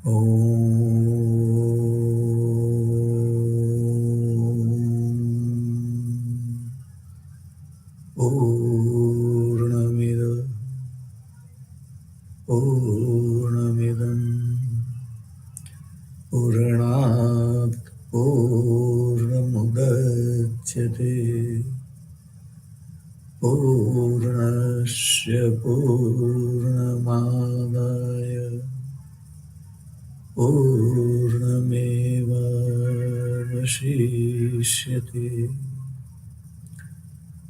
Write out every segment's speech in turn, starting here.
पूर्णमिदं पूर्णात् पूर्णमुदच्यते पूर्णस्य पूर्णमादाय पूर्णमेवावशिष्यते।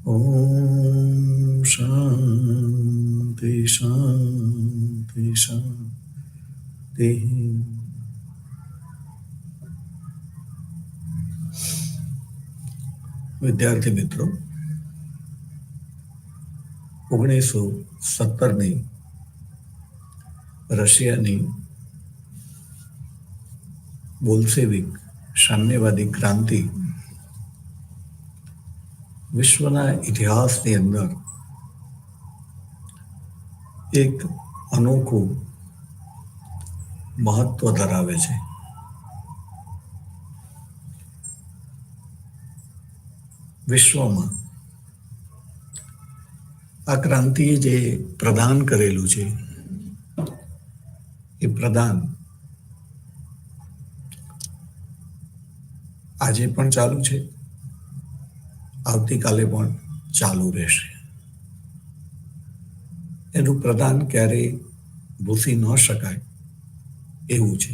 ॐ शान्ति शान्ति शान्तिः। વિદ્યાર્થી મિત્રો, 1917ની રશિયાની બોલ્શેવિક સામ્યવાદી ક્રાંતિ વિશ્વના ઇતિહાસની અંદર એક અનોખું મહત્વ ધરાવે છે. વિશ્વમાં આ ક્રાંતિએ જે પ્રદાન કરેલું છે એ પ્રદાન આજે પણ ચાલુ છે, આવતીકાલે પણ ચાલુ રહેશે. એનું પ્રદાન ક્યારેય ભૂસી ન શકાય એવું છે.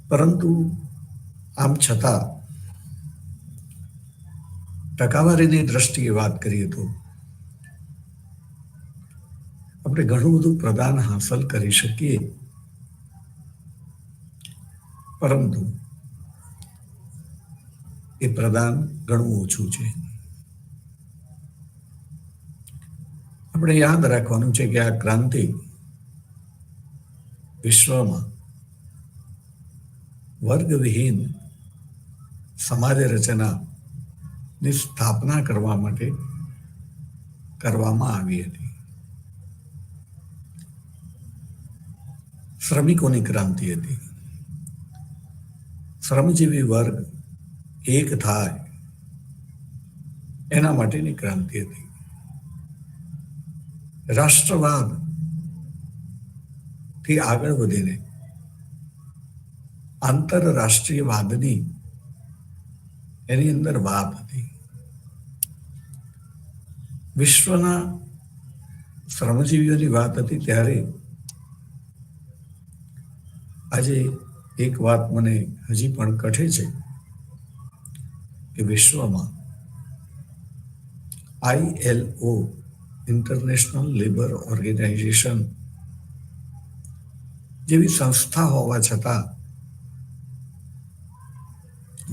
પરંતુ આમ છતાં ટકાવારીની દ્રષ્ટિએ વાત કરીએ તો આપણે ઘણું બધું પ્રદાન હાંસલ કરી શકીએ, પરંતુ એ પ્રદાન ઘણું ઓછું છે. આપણે યાદ રાખવાનું છે કે આ ક્રાંતિ વિશ્વમાં વર્ગવિહીન સમાજ રચનાની સ્થાપના કરવા માટે કરવામાં આવી હતી. શ્રમિકોની ક્રાંતિ હતી. શ્રમજીવી વર્ગ એક થાય એના માટેની ક્રાંતિ હતી. રાષ્ટ્રવાદ થી આગળ વધીને આંતરરાષ્ટ્રીયવાદની એની અંદર વાત હતી. વિશ્વના શ્રમજીવીઓની વાત હતી ત્યારે આજે એક વાત મને હજી પણ કઠે છે કે વિશ્વમાં ILO ઇન્ટરનેશનલ લેબર ઓર્ગેનાઇઝેશન જેવી સંસ્થા હોવા છતાં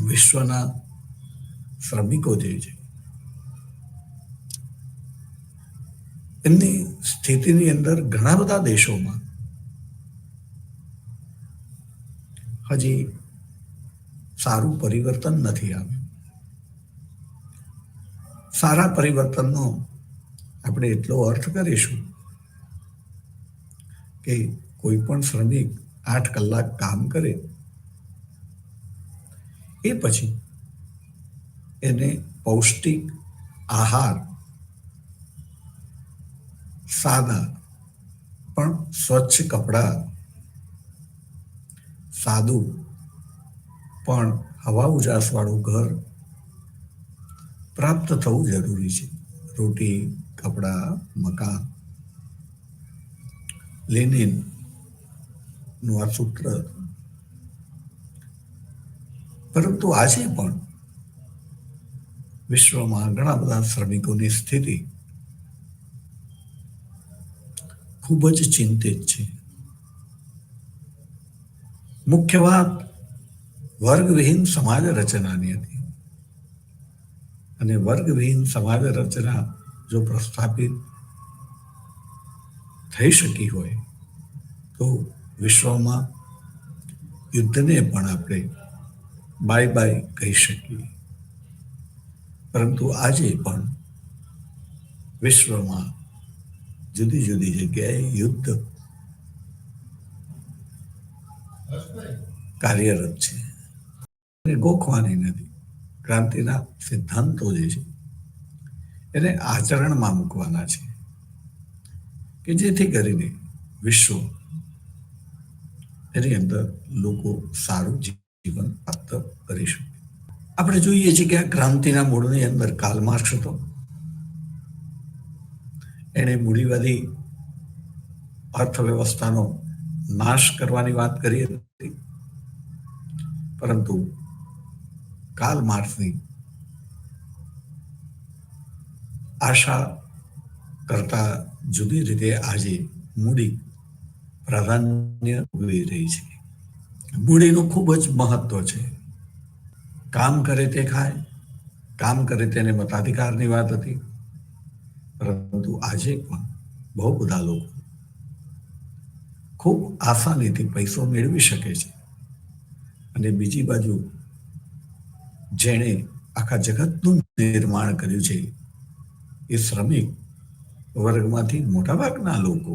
વિશ્વના શ્રમિકો જે છે એમની સ્થિતિની અંદર ઘણા બધા દેશોમાં હજી સારું પરિવર્તન નથી આવ્યું. સારા પરિવર્તનનો આપણે એટલો અર્થ કરીશું કે કોઈ પણ શ્રમિક 8 કલાક કામ કરે એ પછી એને પૌષ્ટિક આહાર, સાદા પણ સ્વચ્છ કપડાં, સાદું પણ હવા ઉજાસવાળું ઘર પ્રાપ્ત થવું જરૂરી છે. રોટી, કપડાં, મકાન, લિનિનનું આ સૂત્ર. પરંતુ આજે પણ વિશ્વમાં ઘણા બધા શ્રમિકોની સ્થિતિ ખૂબ જ ચિંતિત છે. મુખ્ય વાત વર્ગવિહીન સમાજ રચનાની હતી અને વર્ગવિહીન સમાજ રચના જો પ્રસ્થાપિત થઈ શકી હોય તો વિશ્વમાં યુદ્ધને પણ આપણે બાય બાય કહી શકીએ. પરંતુ આજે પણ વિશ્વમાં જુદી જુદી જગ્યાએ યુદ્ધ કાર્યરત છે. એને ગોખવાની નથી. ક્રાંતિના સિદ્ધાંતો જે છે એને આચરણમાં મૂકવાના છે કે જેથી કરીને વિશ્વ એની અંદર લોકો સારું જીવન પ્રાપ્ત કરી શકે. આપણે જોઈએ છીએ કે આ ક્રાંતિના મૂળની અંદર કાર્લ માર્ક્સ હતો. એણે મૂડીવાદી અર્થવ્યવસ્થાનો નાશ કરવાની વાત કરી હતી, પરંતુ કાર્લ માર્ક્સની આશા કરતા જુદી રીતે આજે મૂડી પ્રાધાન્ય ઉભી રહી છે. મૂડીનું ખૂબ જ મહત્વ છે. કામ કરે તે ખાય, કામ કરે તેને મતાધિકારની વાત હતી, પરંતુ આજે પણ બહુ બધા લોકો ખૂબ આસાનીથી પૈસો મેળવી શકે છે અને બીજી બાજુ જેણે આખા જગતનું નિર્માણ કર્યું છે એ શ્રમિક વર્ગમાંથી મોટાભાગના લોકો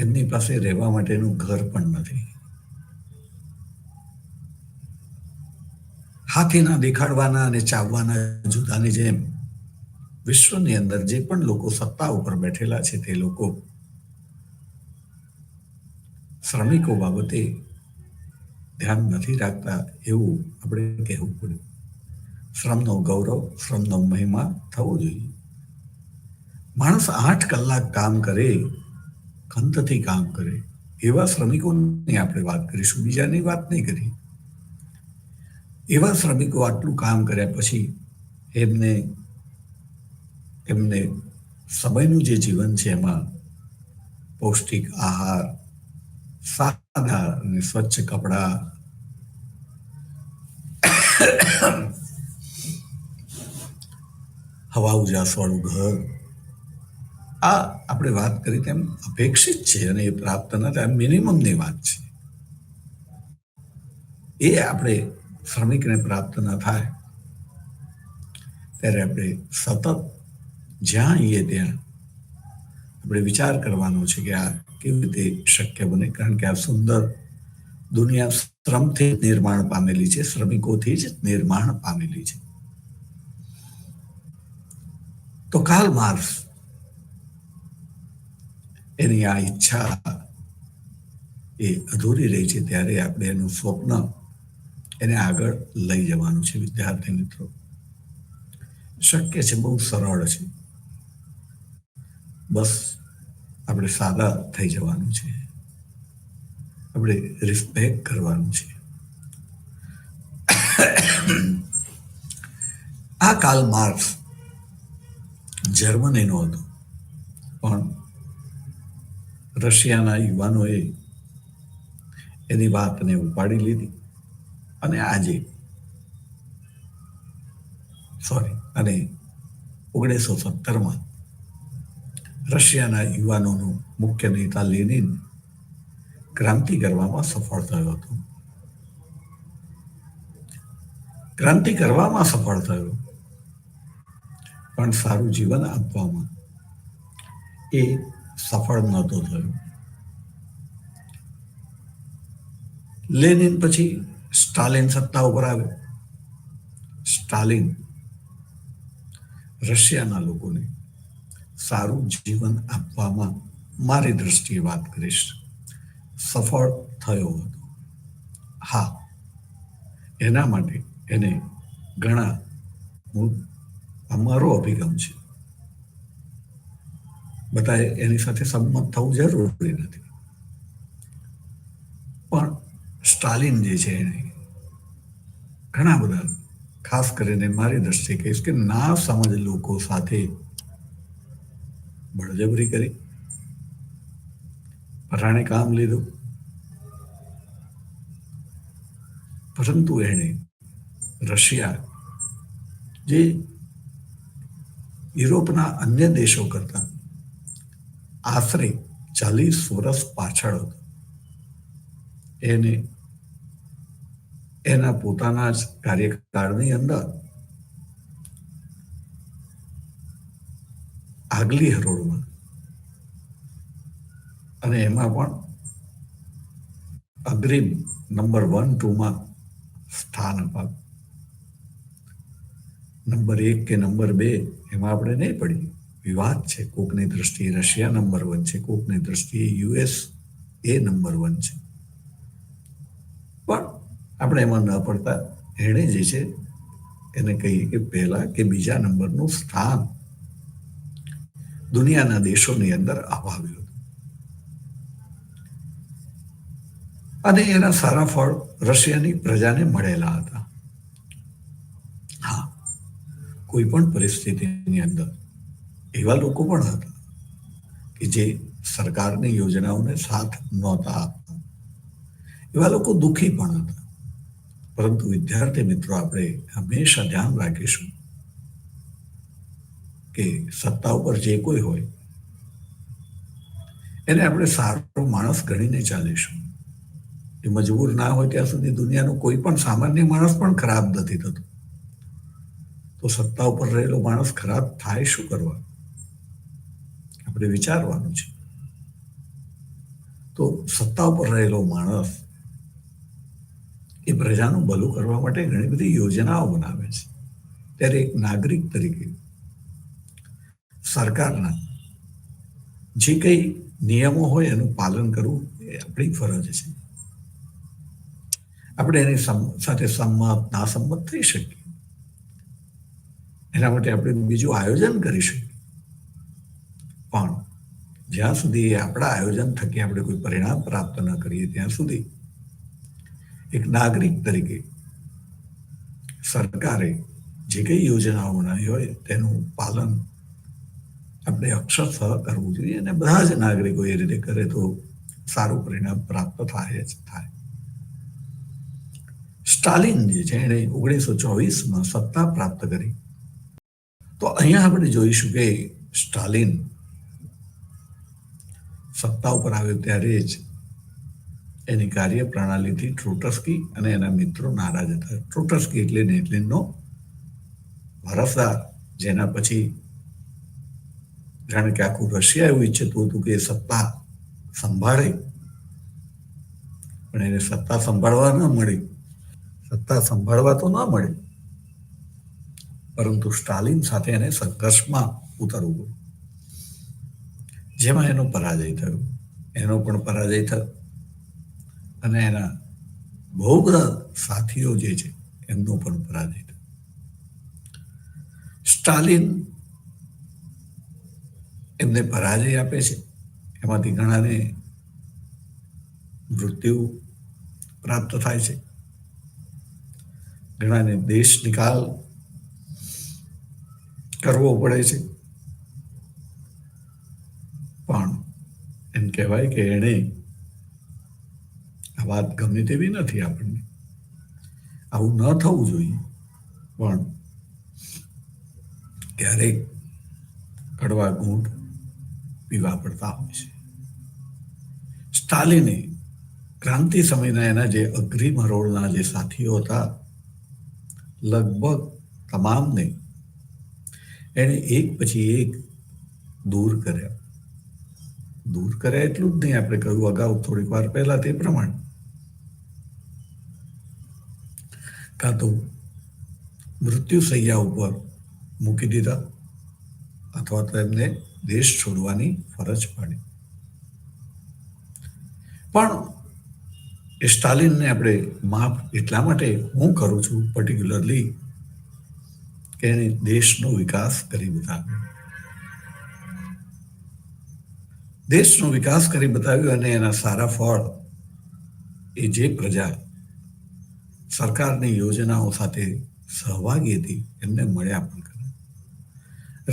એમની પાસે રહેવા માટેનું ઘર પણ નથી. હાથીના દેખાડવાના અને ચાવવાના જુદાની જેમ વિશ્વની અંદર જે પણ લોકો સત્તા ઉપર બેઠેલા છે તે લોકો શ્રમિકો બાબતે ધ્યાન નથી રાખતા એવું આપણે કહેવું પડ્યું. શ્રમનો ગૌરવ, શ્રમનો મહિમા થવો જોઈએ. માણસ 8 કલાક કામ કરે, ખંતથી કામ કરે, એવા શ્રમિકોની આપણે વાત કરીશું, બીજાની વાત નહીં કરી. એવા શ્રમિકો આટલું કામ કર્યા પછી એમને સમયનું જે જીવન છે એમાં પૌષ્ટિક આહાર, સાદા અને સ્વચ્છ કપડાં, હવા ઉજાસવાળું ઘર, આ આપણે વાત કરી તેમ અપેક્ષિત છે અને એ પ્રાપ્ત ન થાય મિનિમમની વાત છે. એ આપણે શ્રમિકને પ્રાપ્ત ન થાય ત્યારે આપણે સતત જ્યાં આવીએ ત્યાં આપણે વિચાર કરવાનો છે કે આ કેવી રીતે શક્ય બને, કારણ કે આ સુંદર દુનિયા શ્રમથી નિર્માણ પામેલી છે, શ્રમિકોથી જ નિર્માણ પામેલી છે. તો કાર્લ માર્ક્સ એની આ ઈચ્છા એ અધૂરી રહી છે ત્યારે આપણે એનું સ્વપ્ન એને આગળ લઈ જવાનું છે. વિદ્યાર્થી મિત્રો, શક્ય છે, બહુ સરળ છે, બસ આપણે સાદા થઈ જવાનું છે, આપણે રિસ્પેક્ટ કરવાનું છે. આ કાર્લ માર્ક્સ જર્મનીનો હતો, પણ રશિયાના યુવાનોએ એની વાતને ઉપાડી લીધી અને અને 1917માં રશિયાના યુવાનોનો મુખ્ય નેતા લેનિન ક્રાંતિ કરવામાં સફળ થયો હતો. ક્રાંતિ કરવામાં સફળ થયો, પણ સારું જીવન આપવામાં એ સફળ નહોતો થયો. લેનિન પછી સ્ટાલિન સત્તા ઉપર આવ્યો. સ્ટાલિન રશિયાના લોકોને સારું જીવન આપવામાં મારી દ્રષ્ટિએ વાત કરીશ સફળ થયો હતો. હા, એના માટે એને ઘણા અમારો અભિગમ છે, બધાએ એની સાથે સંમત થવું જરૂરી નથી, પણ સ્ટાલિન જે છે એને ઘણા બધા, ખાસ કરીને મારી દ્રષ્ટિએ કહીશ કે ના સમજ લોકો સાથે બળજબરી કરી, પરાણે કામ લીધું, પરંતુ એણે રશિયા જે યુરોપના અન્ય દેશો કરતા આશરે 40 વર્ષ પાછળ હતો, એને એના પોતાના જ કાર્યકાળની અંદર આગલી હરોળમાં અને એમાં પણ અગ્રીમ નંબર 1, 2માં સ્થાન અપાવ્યું. નંબર 1 કે નંબર 2 એમાં આપણે નહીં પડીએ. વિવાદ છે. કોકની દ્રષ્ટિએ રશિયા નંબર 1 છે, કોકની દ્રષ્ટિએ યુએસ એ નંબર 1 છે. પણ આપણે એમાં ન પડતા એણે જે છે એને કહીએ કે પહેલા કે બીજા નંબરનું સ્થાન દુનિયાના દેશોની અંદર અપાવ્યું હતું. અને એના સારા ફળ રશિયાની પ્રજાને મળેલા હતા. હા, કોઈ પણ પરિસ્થિતિની અંદર એવા લોકો પણ હતા કે જે સરકારની યોજનાઓને સાથ નહોતા આપતા. એવા લોકો દુઃખી પણ હતા. પરંતુ વિદ્યાર્થી મિત્રો, આપણે હંમેશા ધ્યાન રાખીશું કે સત્તા ઉપર જે કોઈ હોય એને આપણે સારો માણસ ગણીને ચાલીશું. એ મજબૂર ના હોય ત્યાં સુધી દુનિયાનો કોઈ પણ સામાન્ય માણસ પણ ખરાબ નથી થતો. તો સત્તા ઉપર રહેલો માણસ ખરાબ થાય શું કરવા? આપણે વિચારવાનું છે. તો સત્તા ઉપર રહેલો માણસ એ પ્રજાનું ભલું કરવા માટે ઘણી બધી યોજનાઓ બનાવે છે. ત્યારે એક નાગરિક તરીકે સરકારના જે કંઈ નિયમો હોય એનું પાલન કરવું એ આપણી ફરજ છે. આપણે એની સાથે સંમત નાસંમત થઈ શકીએ. એના માટે આપણે બીજું આયોજન કરી શકીએ. પણ જ્યાં સુધી આપણા આયોજન થકી આપણે કોઈ પરિણામ પ્રાપ્ત ન કરીએ ત્યાં સુધી એક નાગરિક તરીકે સરકારે જે કંઈ યોજનાઓ બનાવી હોય તેનું પાલન આપણે અક્ષરશઃ કરવું જોઈએ. અને બધા જ નાગરિકો એ રીતે કરે તો સારું પરિણામ પ્રાપ્ત થાય જ થાય. સ્ટાલિન જે છે એણે 1924માં સત્તા પ્રાપ્ત કરી. તો અહીંયા આપણે જોઈશું કે સ્ટાલિન સત્તા ઉપર આવ્યો ત્યારે જ એની કાર્યપ્રણાલીથી ટ્રોટસ્કી અને એના મિત્રો નારાજ હતા. ટ્રોટસ્કી એટલે નેટલિનનો વારસદાર, જેના પછી જાણે કે આખું રશિયા એવું ઈચ્છતું હતું કે એ સત્તા સંભાળે, પણ એને સત્તા સંભાળવા ન મળી. સત્તા સંભાળવા તો ન મળી, પરંતુ સ્ટાલિન સાથે એને સંઘર્ષમાં ઉતરવું પડ્યું, જેમાં એનો પરાજય થયો. એનો પણ પરાજય થયો અને એના બહુ બધા સાથીઓ જે છે એમનો પણ પરાજય થયો. સ્ટાલિન એમને પરાજય આપે છે. એમાંથી ઘણાને મૃત્યુ પ્રાપ્ત થાય છે, ઘણાને દેશ નિકાલ કરવો પડે છે. પણ એમ કહેવાય કે એણે આ વાત ગમે તેવી નથી આપણને, આવું ન થવું જોઈએ, પણ ક્યારેક કડવા ઘૂંટ પીવા પડતા હોય છે. સ્ટાલિને ક્રાંતિ સમયના એના જે અગ્રીમ હરોળના જે સાથીઓ હતા લગભગ તમામને એણે એક પછી એક દૂર કર્યા. દૂર કર્યા એટલું જ નહીં, આપણે કહ્યું અગાઉ થોડીક વાર પહેલા તે પ્રમાણે, કાં તો મૃત્યુ સૈયા ઉપર મૂકી દીધા અથવા તો એમને દેશ છોડવાની ફરજ પડી. પણ એ સ્ટાલિનને આપણે માફ એટલા માટે હું કરું છું પર્ટિક્યુલરલી કે એને દેશનો વિકાસ કરી બતાવ્યો. દેશનો વિકાસ કરી બતાવ્યો અને એના સારા ફળ એ જે પ્રજા સરકારની યોજનાઓ સાથે સહભાગી હતી એમને મળ્યા પણ ખરા.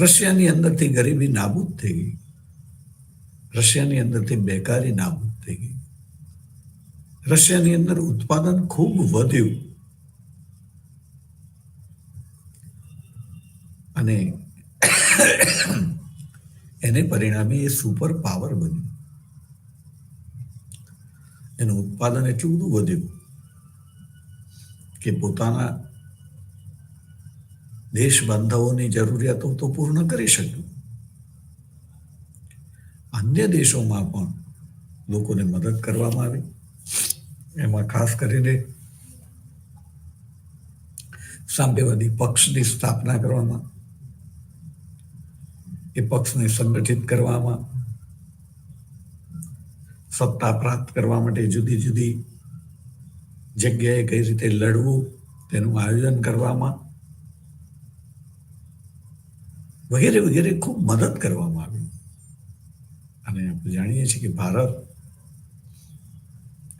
રશિયાની અંદરથી ગરીબી નાબૂદ થઈ ગઈ. રશિયાની અંદરથી બેકારી નાબૂદ થઈ ગઈ. રશિયાની અંદર ઉત્પાદન ખૂબ વધ્યું અને એને પરિણામે એ સુપર પાવર બન્યું. એનું ઉત્પાદન એટલું બધું વધ્યું કે પોતાના દેશ બાંધવોની જરૂરિયાતો તો પૂર્ણ કરી શક્યું. અન્ય દેશોમાં પણ લોકોને મદદ કરવામાં આવી. એમાં ખાસ કરીને સામ્યવાદી પક્ષની સ્થાપના કરવામાં, એ પક્ષને સંગઠિત કરવામાં, સત્તા પ્રાપ્ત કરવા માટે જુદી જુદી જગ્યાએ કઈ રીતે લડવું તેનું આયોજન કરવામાં વગેરે વગેરે ખૂબ મદદ કરવામાં આવી. અને આપણે જાણીએ છીએ કે ભારત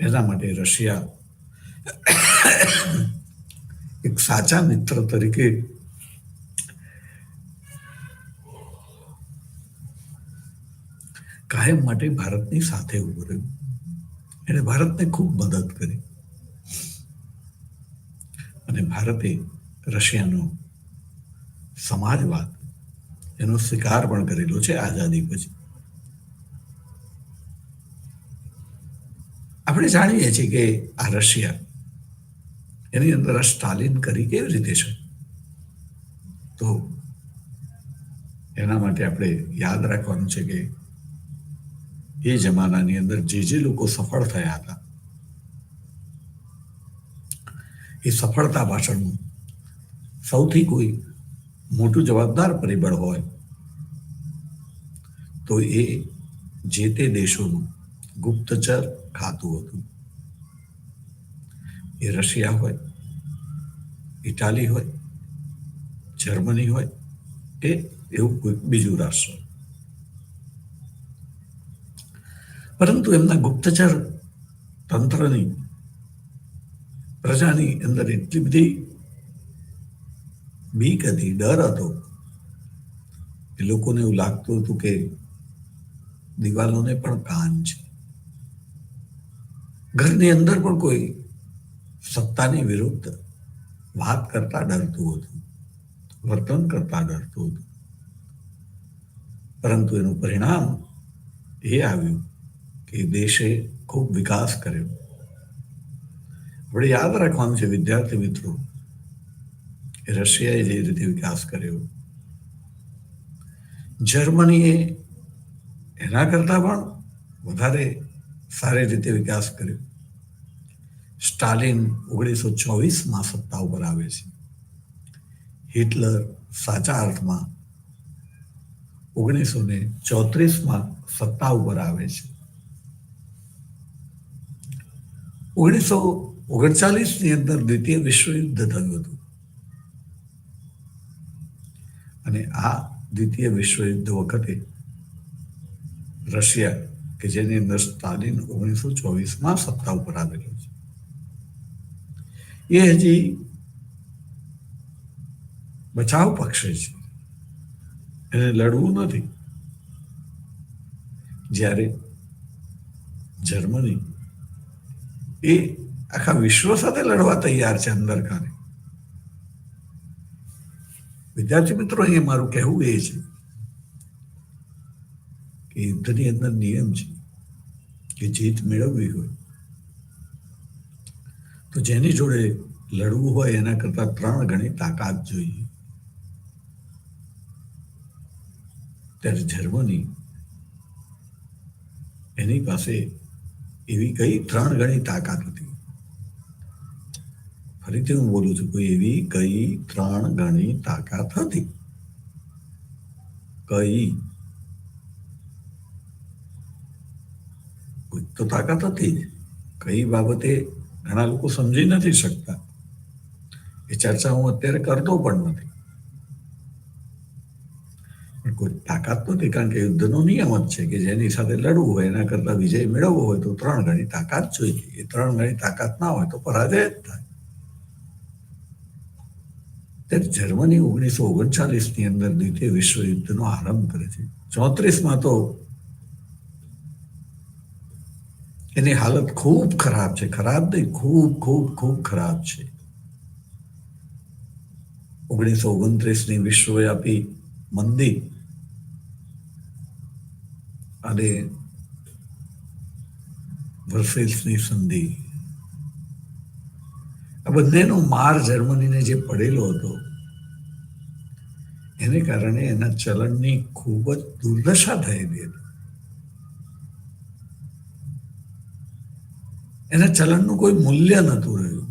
એના માટે રશિયા એક સાચા મિત્ર તરીકે કાયમ માટે ભારતની સાથે ઉભું રહ્યું. એણે ભારતને ખૂબ મદદ કરી અને ભારતે રશિયાનો સમાજવાદ એનો સ્વીકાર પણ કરેલો છે આઝાદી પછી. આપણે જાણીએ છીએ કે આ રશિયા એની અંદર આ સ્ટાલિન કરી કેવી રીતે છે, તો એના માટે આપણે યાદ રાખવાનું છે કે એ જમાનાની અંદર જે લોકો સફળ થયા હતા એ સફળતા પાછળનું સૌથી કોઈ મોટું જવાબદાર પરિબળ હોય તો એ જે તે દેશોનું ગુપ્તચર ખાતું હતું. એ રશિયા હોય, ઇટાલી હોય, જર્મની હોય કે એવું કોઈ બીજું રાષ્ટ્ર. પરંતુ એમના ગુપ્તચર તંત્રની પ્રજાની અંદર એટલી બધી બીક હતી, ડર હતો, એ લોકોને એવું લાગતું હતું કે દિવાલોને પણ કાન છે. ઘરની અંદર પણ કોઈ સત્તાની વિરુદ્ધ વાત કરતા ડરતું હતું, વર્તન કરતા ડરતું હતું. પરંતુ એનું પરિણામ એ આવ્યું કે દેશે ખૂબ વિકાસ કર્યો. આપણે યાદ રાખવાનું છે વિદ્યાર્થી મિત્રો, રશિયાએ જે રીતે વિકાસ કર્યો, જર્મનીએ એના કરતા પણ વધારે સારી રીતે વિકાસ કર્યો. સ્ટાલિન 1924માં સત્તા ઉપર આવે છે. હિટલર સાચા અર્થમાં 1934માં સત્તા ઉપર આવે છે. 1939ની અંદર દ્વિતીય વિશ્વયુદ્ધ થયું હતું અને આ દ્વિતીય વિશ્વયુદ્ધ વખતે રશિયા કે જેની અંદર સ્ટાલિન 1924માં સત્તા ઉપર આવેલો છે, એ હજી બચાવ પક્ષે છે, એને લડવું નથી. જ્યારે જર્મની એ આખા વિશ્વ સાથે લડવા તૈયાર છે અંદર ખાને. વિદ્યાર્થી મિત્રો, અહીંયા મારું કહેવું એ છે કે યુદ્ધની અંદર નિયમ છે કે જીત મેળવવી હોય તો જેની જોડે લડવું હોય એના કરતા 3 ગણી તાકાત જોઈએ. ત્યારે જર્મની એની પાસે એવી કઈ 3 ગણી તાકાત હતી. ફરીથી હું બોલું છું, કોઈ એવી કઈ 3 ગણી તાકાત હતી. કઈ કોઈ તો તાકાત હતી જ. કઈ બાબતે ઘણા લોકો સમજી નથી શકતા, એ ચર્ચા હું અત્યારે કરતો પણ નથી. પણ કોઈ તાકાત નથી, કારણ કે યુદ્ધનો નિયમ જ છે કે જેની સાથે લડવું હોય એના કરતા વિજય મેળવવો હોય તો 3 ગણી તાકાત જોઈએ. એ 3 ગણી તાકાત ના હોય તો પરાજય જ થાય. ત્યારે જર્મની 1939ની અંદર દ્વિતીય વિશ્વયુદ્ધનો આરંભ કરે છે. 34માં તો એની હાલત ખૂબ ખરાબ છે. ખરાબ નહીં, ખૂબ ખૂબ ખૂબ ખરાબ છે. 1929ની વિશ્વવ્યાપી મંદી અને વર્સેલ્સની સંધિ, આ બંનેનો માર જર્મનીને જે પડેલો હતો એને કારણે એના ચલણની ખૂબ જ દુર્દશા થયેલી હતી. એના ચલણનું કોઈ મૂલ્ય નહોતું રહ્યું.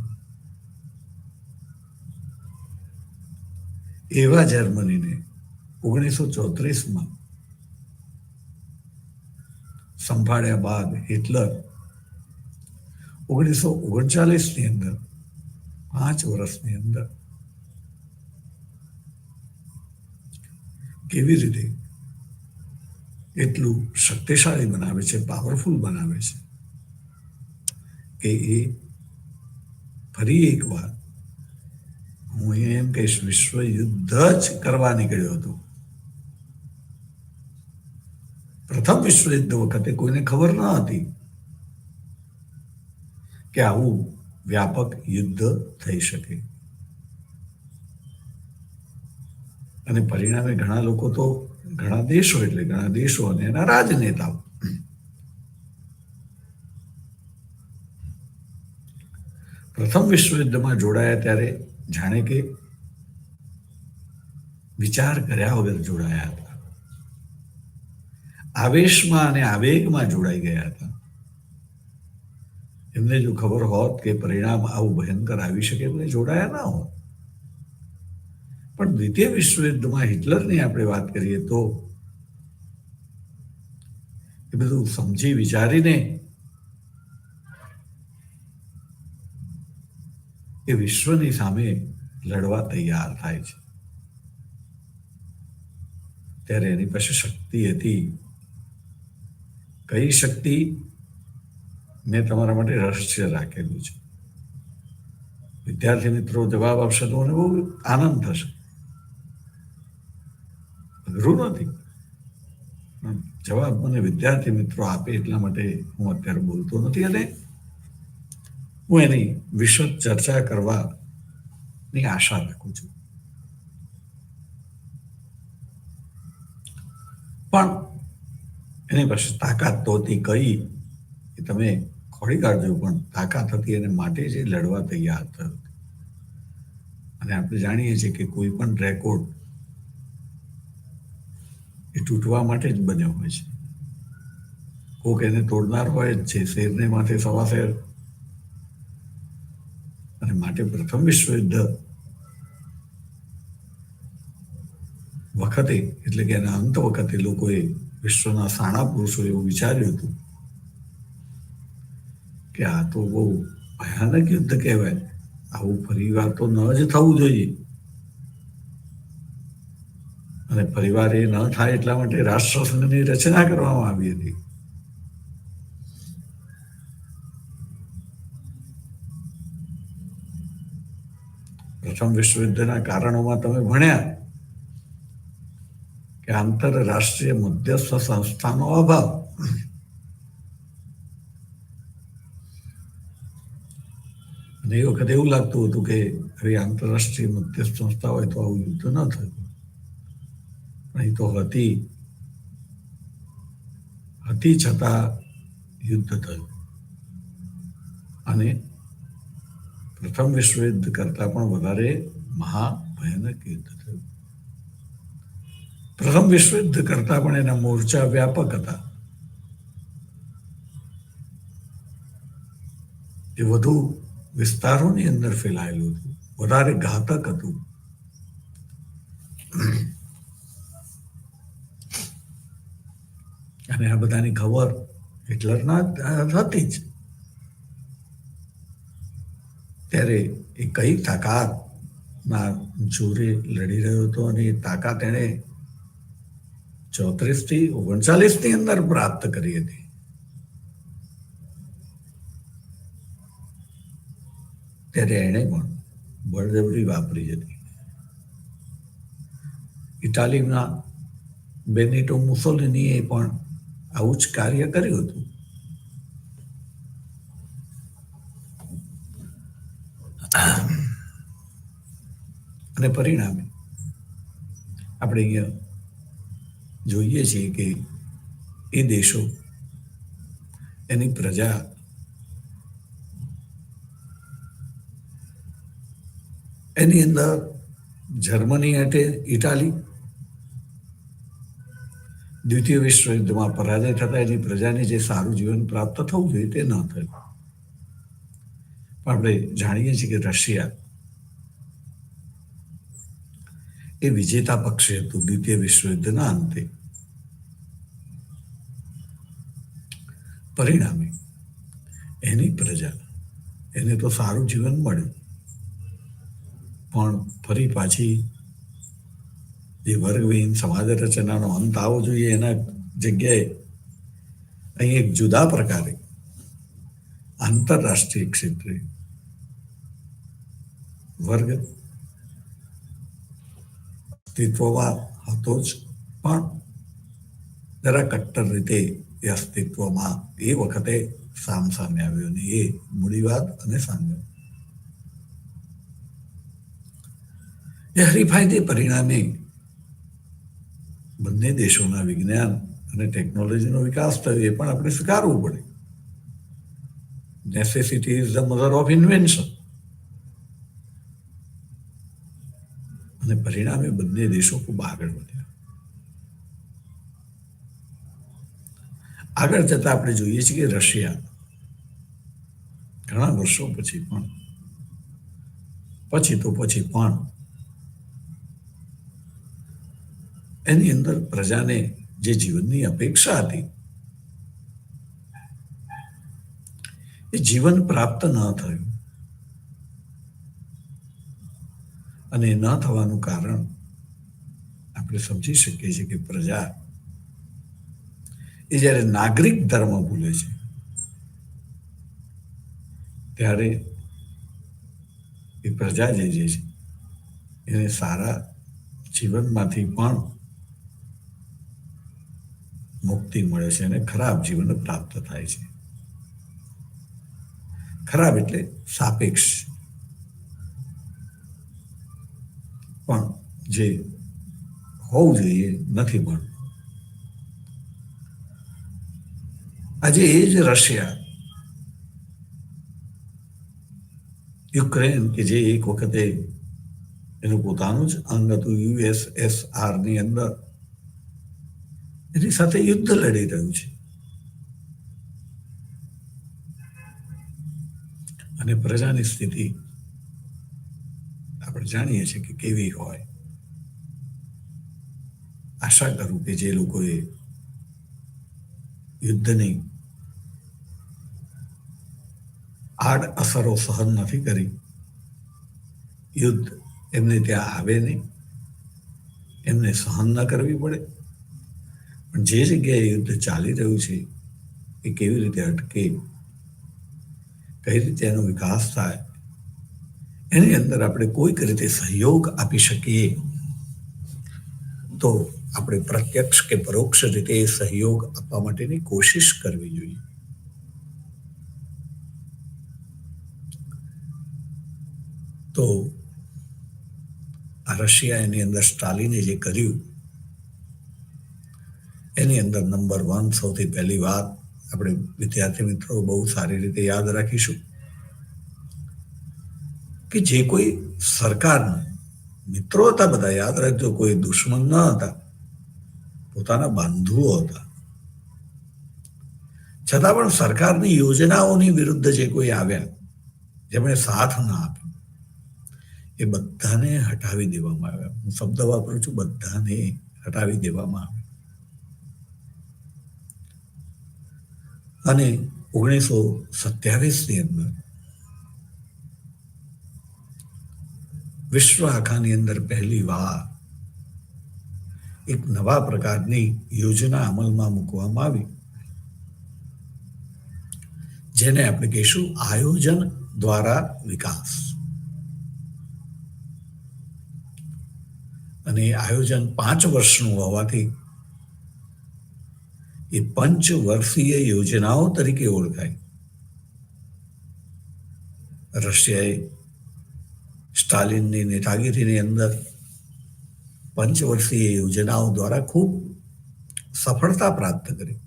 એવા જર્મનીને 1934માં સંભાળ્યા બાદ હિટલર 1939ની અંદર 5 વર્ષની અંદર કેવી રીતે એટલું શક્તિશાળી બનાવે છે, પાવરફુલ બનાવે છે કે એ ફરી એકવાર હું એમ કહીશ વિશ્વ યુદ્ધ જ કરવા નીકળ્યો હતો. પ્રથમ વિશ્વ યુદ્ધ વખતે કોઈને ખબર ન હતી કે આવું વ્યાપક યુદ્ધ થઈ શકે, અને પરિણામે ઘણા લોકો તો ઘણા દેશો અને એના રાજનેતાઓ પ્રથમ વિશ્વયુદ્ધમાં જોડાયા ત્યારે જાણે કે વિચાર કર્યા વગર જોડાયા હતા, આવેશમાં અને આવેગમાં જોડાઈ ગયા હતા. એમને જો ખબર હોત કે પરિણામ આવું ભયંકર આવી શકે એમને જોડાયા ના હોત. પણ દ્વિતીય વિશ્વયુદ્ધમાં હિટલરની આપણે વાત કરીએ તો એ બધું સમજી વિચારીને એ વિશ્વની સામે લડવા તૈયાર થાય છે. ત્યારે એની પાસે શક્તિ હતી. કઈ શક્તિ? મેં તમારા માટે રહસ્ય રાખેલું છે. વિદ્યાર્થી મિત્રો જવાબ આપશે તો મને બહુ આનંદ થશે. અઘરું નથી. જવાબ મને વિદ્યાર્થી મિત્રો આપે એટલા માટે હું અત્યારે બોલતો નથી, અને હું એની વિશદ ચર્ચા કરવાની આશા રાખું છું. પણ એની પાસે તાકાત તો હતી કઈ એ તમે ખોડી કાઢજો, પણ તાકાત હતી એને માટે જ લડવા તૈયાર થયો. અને આપણે જાણીએ છીએ કે કોઈ પણ રેકોર્ડ એ તૂટવા માટે જ બન્યો હોય છે. કોક એને તોડનાર હોય જ છે, શેરને માથે સવા શેર. અને માટે પ્રથમ વિશ્વયુદ્ધ વખતે એટલે કે એના અંત વખતે લોકોએ વિશ્વના સાણા પુરુષોએ એવું વિચાર્યું હતું કે આ તો બહુ ભયાનક યુદ્ધ કહેવાય, આવું ફરીવાર તો ન જ થવું જોઈએ. અને પરિવાર એ ન થાય એટલા માટે રાષ્ટ્રસંઘની રચના કરવામાં આવી હતી. પ્રથમ વિશ્વયુદ્ધના કારણોમાં તમે ભણ્યા કે આંતરરાષ્ટ્રીય મધ્યસ્થ સંસ્થાનો અભાવ. અને એ વખતે એવું લાગતું હતું કે હવે આંતરરાષ્ટ્રીય મધ્યસ્થ સંસ્થા હોય તો આવું યુદ્ધ ન થયું. પણ એ તો હતી છતાં યુદ્ધ થયું. અને પ્રથમ વિશ્વયુદ્ધ કરતા પણ વધારે મહાભયાનક યુદ્ધ થયું. પ્રથમ વિશ્વયુદ્ધ કરતા પણ એના મોરચા વ્યાપક હતા. એ વધુ વિસ્તારોની અંદર ફેલાયેલું હતું, વધારે ઘાતક હતું. અને આ બધાની ખબર હિટલરના હતી જ. ત્યારે એ કઈ તાકાતના જોરે લડી રહ્યો હતો, અને એ તાકાત એણે 34 થી 39ની અંદર પ્રાપ્ત કરી હતી. ત્યારે એણે પણ બળજબરી વાપરી હતી. ઇટાલીના બેનિટો મુસોલિનીએ પણ આવું જ કાર્ય કર્યું હતું. અને પરિણામે આપણે અહીંયા જોઈએ છીએ કે એ દેશો એની પ્રજા એની અંદર જર્મની એટલે ઇટાલી દ્વિતીય વિશ્વયુદ્ધમાં પરાજય થતા એની પ્રજાને જે સારું જીવન પ્રાપ્ત થવું જોઈએ તે ન થયું. પણ આપણે જાણીએ છીએ કે રશિયા એ વિજેતા પક્ષે હતું દ્વિતીય વિશ્વયુદ્ધના અંતે. પરિણામે એની પ્રજા એને તો સારું જીવન મળ્યું, પણ ફરી પાછી જે વર્ગવિહીન સમાજ રચનાનો અંત આવવો જોઈએ એના જગ્યાએ અહીં એક જુદા પ્રકારે આંતરરાષ્ટ્રીય ક્ષેત્રે વર્ગ અસ્તિત્વમાં હતો જ, પણ જરા કટ્ટર રીતે એ અસ્તિત્વમાં એ વખતે સામે આવ્યો ને એ મૂડીવાદ અને સામ્ય. એ હરીફાઈને પરિણામે બંને દેશોના વિજ્ઞાન અને ટેકનોલોજીનો વિકાસ થયો એ પણ આપણે સ્વીકારવું પડે. Necessity is the mother of invention. અને પરિણામે બંને દેશો ખૂબ આગળ વધ્યા. આગળ જતા આપણે જોઈએ છીએ કે રશિયા ઘણા વર્ષો પછી પણ એની અંદર પ્રજાને જે જીવનની અપેક્ષા હતી એ જીવન પ્રાપ્ત ન થયું. અને ન થવાનું કારણ આપણે સમજી શકીએ છીએ કે પ્રજા એ જ્યારે નાગરિક ધર્મ ભૂલે છે ત્યારે એ પ્રજા જે છે એને સારા જીવનમાંથી પણ મુક્તિ મળે છે અને ખરાબ જીવન પ્રાપ્ત થાય છે. ખરાબ એટલે સાપેક્ષ, પણ જે હોવું જોઈએ નથી મળતું. આજે એ જ રશિયા યુક્રેન કે જે એક વખતે એનું પોતાનું જ અંગ હતું યુએસએસઆરની અંદર, એની સાથે યુદ્ધ લડી રહ્યું છે. અને પ્રજાની સ્થિતિ આપણે જાણીએ છીએ કે કેવી હોય. આશા કરું કે જે લોકોએ યુદ્ધની આડ અસરો સહન નથી કરી, યુદ્ધ એમને ત્યાં આવે નહીં, એમને સહન ન કરવી પડે, પણ જે જગ્યાએ યુદ્ધ ચાલી રહ્યું છે એ કેવી રીતે અટકે, કઈ રીતે એનો વિકાસ થાય, એની અંદર આપણે કોઈક રીતે સહયોગ આપી શકીએ તો આપણે પ્રત્યક્ષ કે પરોક્ષ રીતે સહયોગ આપવા માટેની કોશિશ કરવી જોઈએ. તો આ રશિયા એની અંદર સ્ટાલિને જે કર્યું એની અંદર નંબર 1 સૌથી પહેલી વાત આપણે વિદ્યાર્થી મિત્રો બહુ સારી રીતે યાદ રાખીશું કે જે કોઈ સરકારના મિત્રો હતા, બધા યાદ રાખજો, કોઈ દુશ્મન ન હતા, પોતાના બંધુઓ હતા, છતાં પણ સરકારની યોજનાઓની વિરુદ્ધ જે કોઈ આવ્યા, જેમણે સાથ ના આપ્યો, એ બધાને હટાવી દેવામાં આવ્યા. હું શબ્દ વાપરું છું, બધાને હટાવી દેવામાં આવ્યા. અને 1927ની અંદર વિશ્વ આખાની અંદર પહેલી વાર એક નવા પ્રકારની યોજના અમલમાં મૂકવામાં આવી, જેને આપણે કહીશું આયોજન દ્વારા વિકાસ. અને આયોજન 5 વર્ષનું હોવાથી એ પંચવર્ષીય યોજનાઓ તરીકે ઓળખાય. રશિયાએ સ્ટાલિનની નેતાગીરીની અંદર પંચવર્ષીય યોજનાઓ દ્વારા ખૂબ સફળતા પ્રાપ્ત કરી.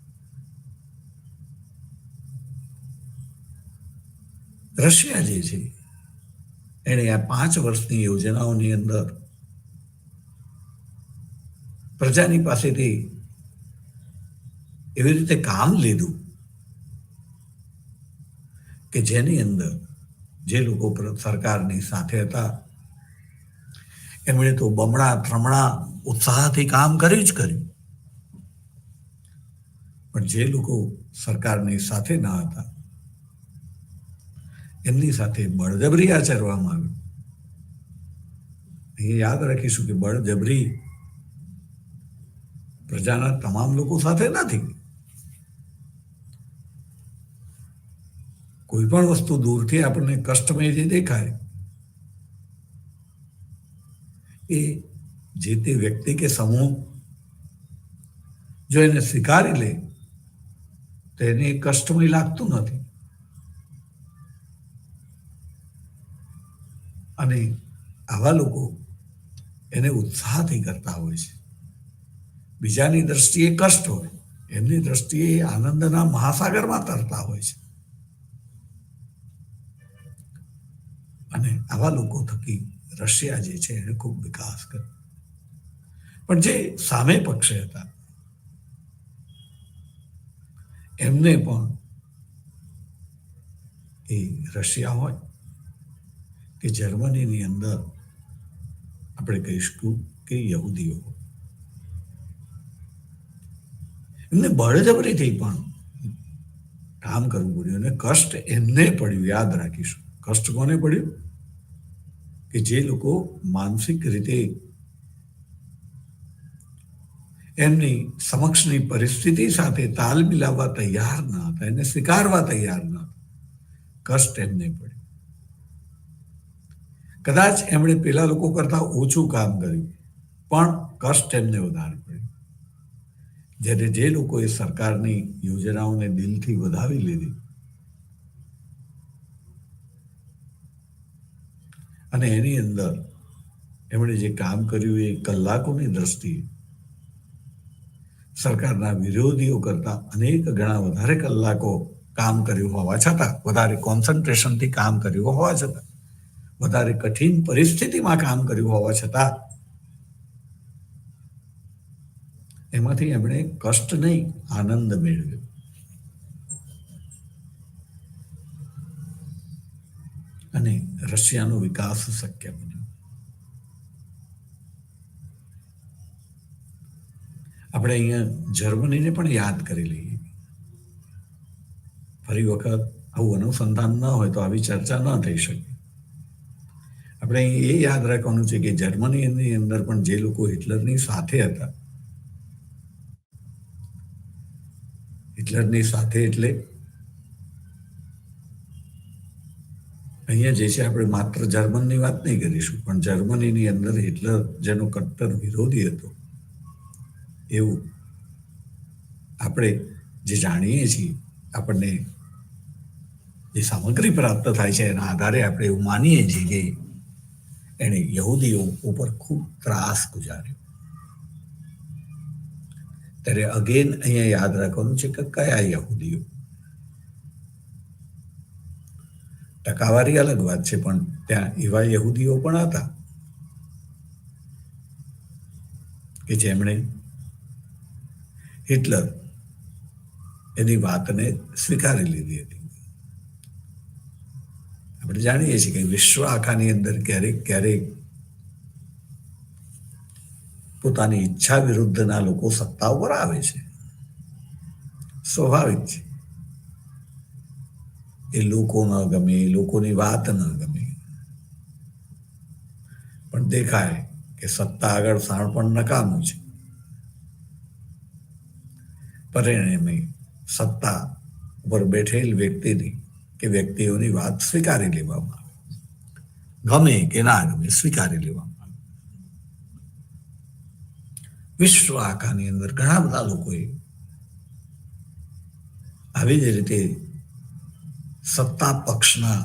રશિયા જે છે એણે આ 5 વર્ષની યોજનાઓની અંદર પ્રજાની પાસેથી એવી રીતે કામ લીધું કે જેની અંદર જે લોકો સરકારની સાથે હતા એમણે તો બમણા ત્રમણા ઉત્સાહથી કામ કર્યું જ કર્યું. પણ જે લોકો સરકારની સાથે ન હતા એમની સાથે બળજબરી આચરવામાં આવી. એ યાદ રાખીશું કે બળજબરી પ્રજાના તમામ લોકો સાથે નથી. કોઈ પણ વસ્તુ દૂરથી આપણને કષ્ટમય જે દેખાય એ જે તે વ્યક્તિ કે સમૂહ જો એને સ્વીકારી લે તો એને કષ્ટમય લાગતું નથી. અને આવા લોકો એને ઉત્સાહથી કરતા હોય છે. બીજાની દ્રષ્ટિએ કષ્ટ હોય, એમની દ્રષ્ટિએ આનંદના મહાસાગરમાં તરતા હોય છે. અને આવા લોકો થકી રશિયા જે છે એને ખૂબ વિકાસ કર્યો. પણ જે સામે પક્ષે હતા એમને પણ એ રશિયા હોય કે જર્મનીની અંદર આપણે કહીશું કે યહૂદીઓ, એમને બળજબરીથી પણ કામ કરવું પડ્યું અને કષ્ટ એમને પડ્યું. યાદ રાખીશું, કષ્ટ કોને પડ્યું? કે જે લોકો માનસિક રીતે એમની સમક્ષની પરિસ્થિતિ સાથે તાલ મિલાવવા તૈયાર ન હતા, એને સ્વીકારવા તૈયાર ન હતા. કષ્ટ એમને પડ્યું. કદાચ એમણે પેલા લોકો કરતા ઓછું કામ કર્યું પણ કષ્ટ એમને વધારે પડ્યું. જ્યારે જે લોકોએ સરકારની યોજનાઓને દિલથી વધાવી લીધી અને એની અંદર એમણે જે કામ કર્યું એ કલાકોની દ્રષ્ટિએ સરકારના વિરોધીઓ કરતા અનેક ગણા વધારે કલાકો કામ કર્યું હોવા છતાં, વધારે કોન્સન્ટ્રેશનથી કામ કર્યું હોવા છતાં, વધારે કઠિન પરિસ્થિતિમાં કામ કર્યું હોવા છતાં એમાંથી એમણે કષ્ટ નહીં આનંદ મેળવ્યો. અને રશિયાનો વિકાસ શક્ય બન્યો. આપણે અહીંયા જર્મનીને પણ યાદ કરી લઈએ. ફરી વખત આવું અનુસંધાન ન હોય તો આવી ચર્ચા ન થઈ શકે. આપણે એ યાદ રાખવાનું છે કે જર્મનીની અંદર પણ જે લોકો હિટલરની સાથે હતા, હિટલરની સાથે એટલે અહીંયા જે છે આપણે માત્ર જર્મનની વાત નહીં કરીશું, પણ જર્મનીની અંદર હિટલર જેનો કટ્ટર વિરોધી હતો એવું આપણે જે જાણીએ છીએ, આપણને જે સામગ્રી પ્રાપ્ત થાય છે એના આધારે આપણે એવું માનીએ છીએ કે એણે યહૂદીઓ ઉપર ખૂબ ત્રાસ ગુજાર્યો. ત્યારે અગેન અહીંયા યાદ રાખવાનું છે કે કયા યહૂદીઓ. ટકાવારી અલગ વાત છે, પણ ત્યાં એવા યહૂદીઓ પણ હતા કે જેમણે હિટલર એની વાતને સ્વીકારી લીધી હતી. આપણે જાણીએ છીએ કે વિશ્વ આખાની અંદર ક્યારેક ક્યારેક પોતાની ઈચ્છા વિરુદ્ધના લોકો સત્તા ઉપર આવે છે, સ્વાભાવિક છે. એ લોકો ન ગમે, લોકોની વાત ન ગમે, પણ દેખાય કે સત્તા આગળ શાણપણ નકામું છે. પરિણામે સત્તા ઉપર બેઠેલ વ્યક્તિની કે વ્યક્તિઓની વાત સ્વીકારી લેવામાં આવે, ગમે કે ના ગમે સ્વીકારી લેવામાં આવે. વિશ્વ આખાની અંદર ઘણા બધા લોકોએ આવી જ રીતે સત્તા પક્ષના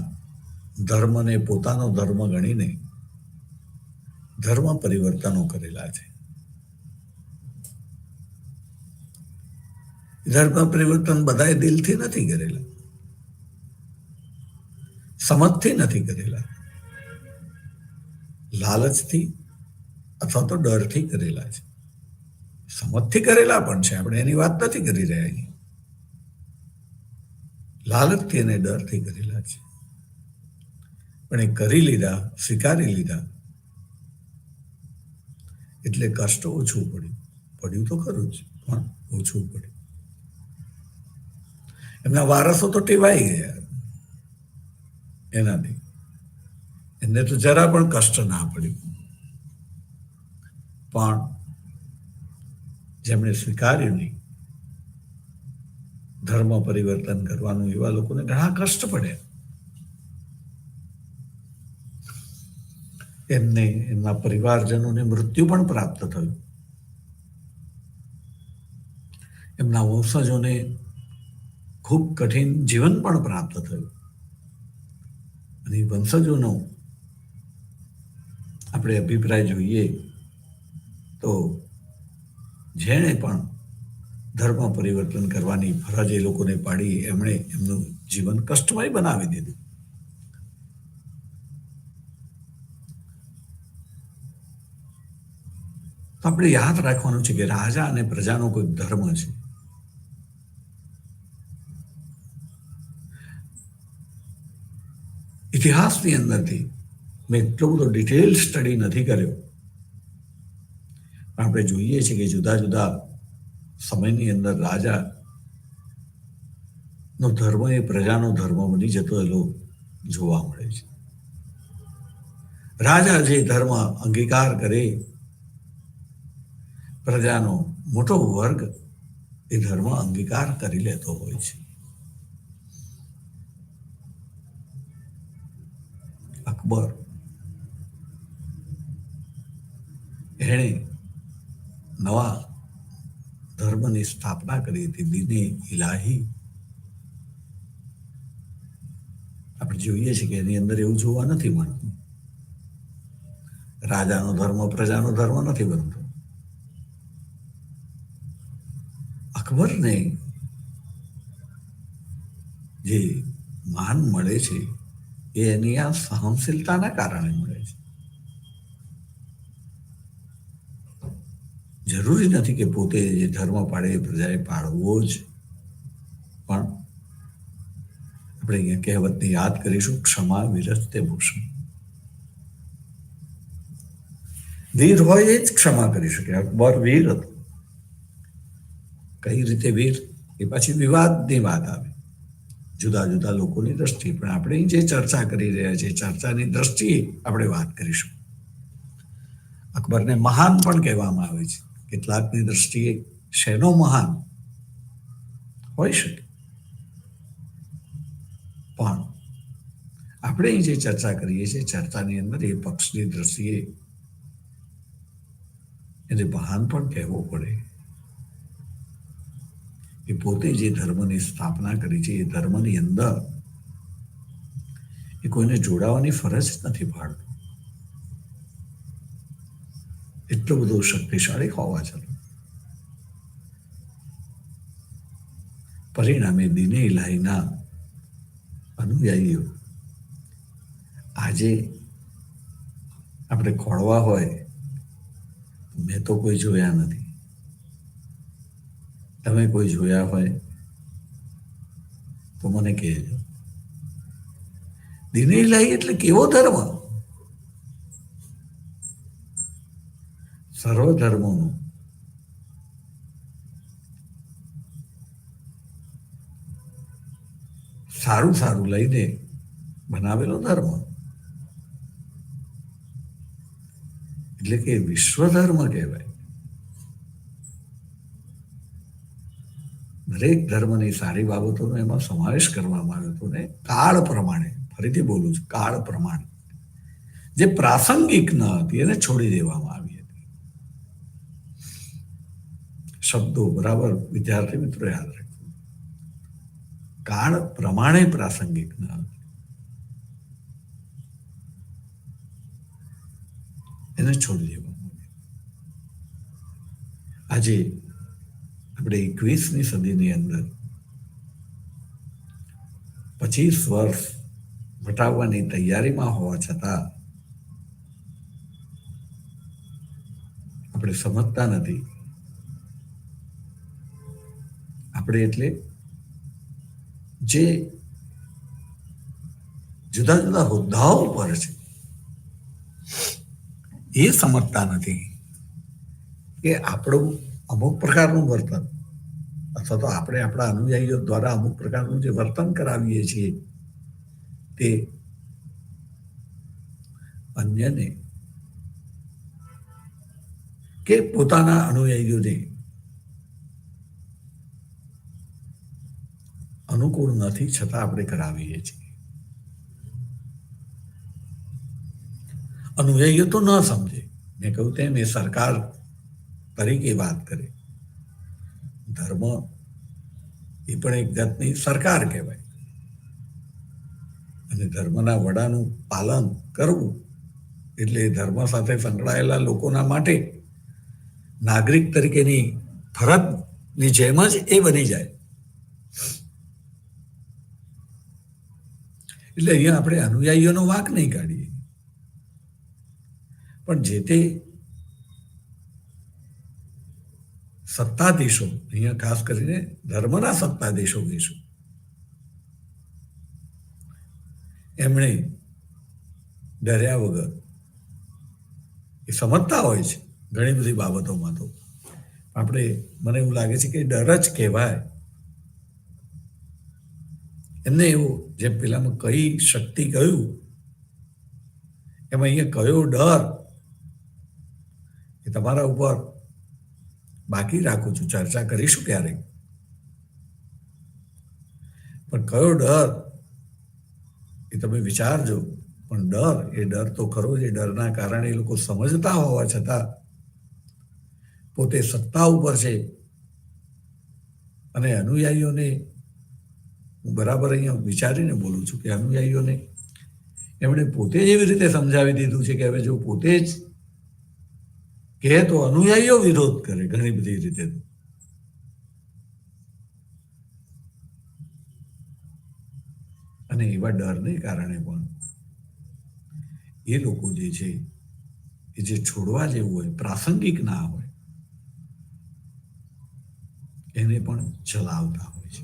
ધર્મને પોતાનો ધર્મ ગણીને ધર્મ પરિવર્તનો કરેલા છે. ધર્મ પરિવર્તન બધાએ દિલથી નથી કરેલા, સમજથી નથી કરેલા, લાલચથી અથવા તો ડરથી કરેલા છે. સમજથી કરેલા પણ છે, આપણે એની વાત નથી કરી રહ્યા. લાલચથી અને ડરથી કરેલા છે. પણ એ કરી લીધા, સ્વીકારી લીધા એટલે કષ્ટ ઓછું પડ્યું. પડ્યું તો ખરું જ, પણ ઓછું પડ્યું. એમના વારસો તો ટેવાઈ ગયા એનાથી. એમને તો જરા પણ કષ્ટ ના પડ્યું. પણ જેમણે સ્વીકાર્યું નહીં ધર્મ પરિવર્તન કરવાનું, એવા લોકોને ઘણા કષ્ટ પડ્યા. એમને એમના પરિવારજનોને મૃત્યુ પણ પ્રાપ્ત થયું. એમના વંશજોને ખૂબ કઠિન જીવન પણ પ્રાપ્ત થયું. અને વંશજોનો આપણે અભિપ્રાય જોઈએ તો જેણે પણ ધર્મ પરિવર્તન કરવાની ફરજ એ લોકોને પાડી, એમણે એમનું જીવન કષ્ટમય બનાવી દીધું. તો આપણે યાદ રાખવાનું છે કે રાજા અને પ્રજાનો કોઈ ધર્મ છે. ઇતિહાસની અંદરથી મેં એટલો બધો ડિટેલ સ્ટડી નથી કર્યો, પણ આપણે જોઈએ છીએ કે જુદા જુદા સમયની અંદર રાજા નો ધર્મ એ પ્રજાનો ધર્મ બની જતો એલો જોવા મળે છે. રાજા જે ધર્મ અંગીકાર કરે, પ્રજાનો મોટો વર્ગ એ ધર્મ અંગીકાર કરી લેતો હોય છે. અકબર એણે નવા ધર્મની સ્થાપના કરી હતી, દીને ઇલાહી. આપણે જોઈએ છીએ કે એની અંદર એવું જોવા નથી મળતું. રાજાનો ધર્મ પ્રજાનો ધર્મ નથી બનતો. અકબરને જે માન મળે છે એ એની આ સહનશીલતાના કારણે મળે છે. જરૂરી નથી કે પોતે જે ધર્મ પાડે એ પ્રજાએ પાળવો જ, પણ આપણે અહીંયા કહેવતને યાદ કરીશું, ક્ષમા વિરસ્તે ભૂષણ. વીર હોય એ જ ક્ષમા કરી શકે. અકબર વીર હતો. કઈ રીતે વીર એ પાછી વિવાદની વાત આવે, જુદા જુદા લોકોની દ્રષ્ટિએ. પણ આપણે જે ચર્ચા કરી રહ્યા છીએ, ચર્ચાની દ્રષ્ટિએ આપણે વાત કરીશું. અકબરને મહાન પણ કહેવામાં આવે છે. કેટલાકની દ્રષ્ટિએ શેનો મહાન હોઈ શકે, પણ આપણે જે ચર્ચા કરીએ છીએ, ચર્ચાની અંદર એ પક્ષની દ્રષ્ટિએ એને મહાન પણ કહેવો પડે. એ પોતે જે ધર્મની સ્થાપના કરી છે, એ ધર્મની અંદર એ કોઈને જોડાવાની ફરજ નથી પાડતો. એટલો બધો શક્તિશાળી હોવા છતાં પરિણામે દીને ઇલાહીના અનુયાયીઓ આજે આપણે ખોળવા હોય, મેં તો કોઈ જોયા નથી, તમે કોઈ જોયા હોય તો મને કહેજો. દીને ઇલાહી એટલે કેવો ધર્મ? સર્વ ધર્મોનું સારું સારું લઈને બનાવેલો ધર્મ, એટલે કે વિશ્વ ધર્મ કહેવાય. દરેક ધર્મની સારી બાબતોનો એમાં સમાવેશ કરવામાં આવ્યો હતો ને કાળ પ્રમાણે, ફરીથી બોલું છું, કાળ પ્રમાણે જે પ્રાસંગિક ન હતી એને છોડી દેવામાં આવી હતી. શબ્દો બરાબર વિદ્યાર્થી મિત્રો યાદ રાખજો. કાળ પ્રમાણે પ્રાસંગિક ન હતી એને છોડી દેવામાં આવી. આજે આપણે 21મી સદીની અંદર 25 વર્ષ વટાવવાની તૈયારીમાં હોવા છતાં આપણે સમજતા નથી. આપણે એટલે જે જુદા જુદા હોદ્દાઓ પર છે, એ સમજતા નથી કે આપણું અમુક પ્રકારનું વર્તન અથવા તો આપણે આપણા અનુયાયીઓ દ્વારા અમુક પ્રકારનું જે વર્તન કરાવીએ છીએ તે અન્યને કે પોતાના અનુયાયીઓને અનુકૂળ નથી, છતાં આપણે કરાવીએ છીએ. અનુયાયીઓ તો ન સમજે. મેં કહ્યું તેમ એ સરકાર તરીકે વાત કરે. ધર્મ એ પણ એક જાતની સરકાર કહેવાય અને ધર્મના વડાનું પાલન કરવું એટલે ધર્મ સાથે સંકળાયેલા લોકોના માટે નાગરિક તરીકેની ફરજની જેમ જ એ બની જાય. એટલે અહીંયા આપણે અનુયાયીઓનો વાંક નહીં કાઢીએ, પણ જે તે સત્તાધીશો, અહીંયા ખાસ કરીને ધર્મના સત્તાધીશો કહીશું, એમણે ડર્યા વગર એ સમજતા હોય છે ઘણી બધી બાબતોમાં. તો આપણે મને એવું લાગે છે કે ડર જ કહેવાય એમને. એવું જેમ પેલામાં કઈ શક્તિ કહ્યું એમાં અહીંયા કયો ડર એ તમારા ઉપર બાકી રાખું છું, ચર્ચા કરીશું ક્યારેક. પણ કયો ડર એ તમે વિચારજો. પણ ડર એ ડર તો ખરો જ. એ ડરના કારણે એ લોકો સમજતા હોવા છતાં પોતે સત્તા ઉપર છે અને અનુયાયીઓને, હું બરાબર અહીંયા વિચારીને બોલું છું કે અનુયાયીઓને એમણે પોતે જ એવી રીતે સમજાવી દીધું છે કે હવે જો પોતે જ કહે તો અનુયાયીઓ વિરોધ કરે ઘણી બધી રીતે. અને એવા ડરને કારણે પણ એ લોકો જે છે એ જે છોડવા જેવું હોય, પ્રાસંગિક ના હોય, એને પણ ચલાવતા હોય છે.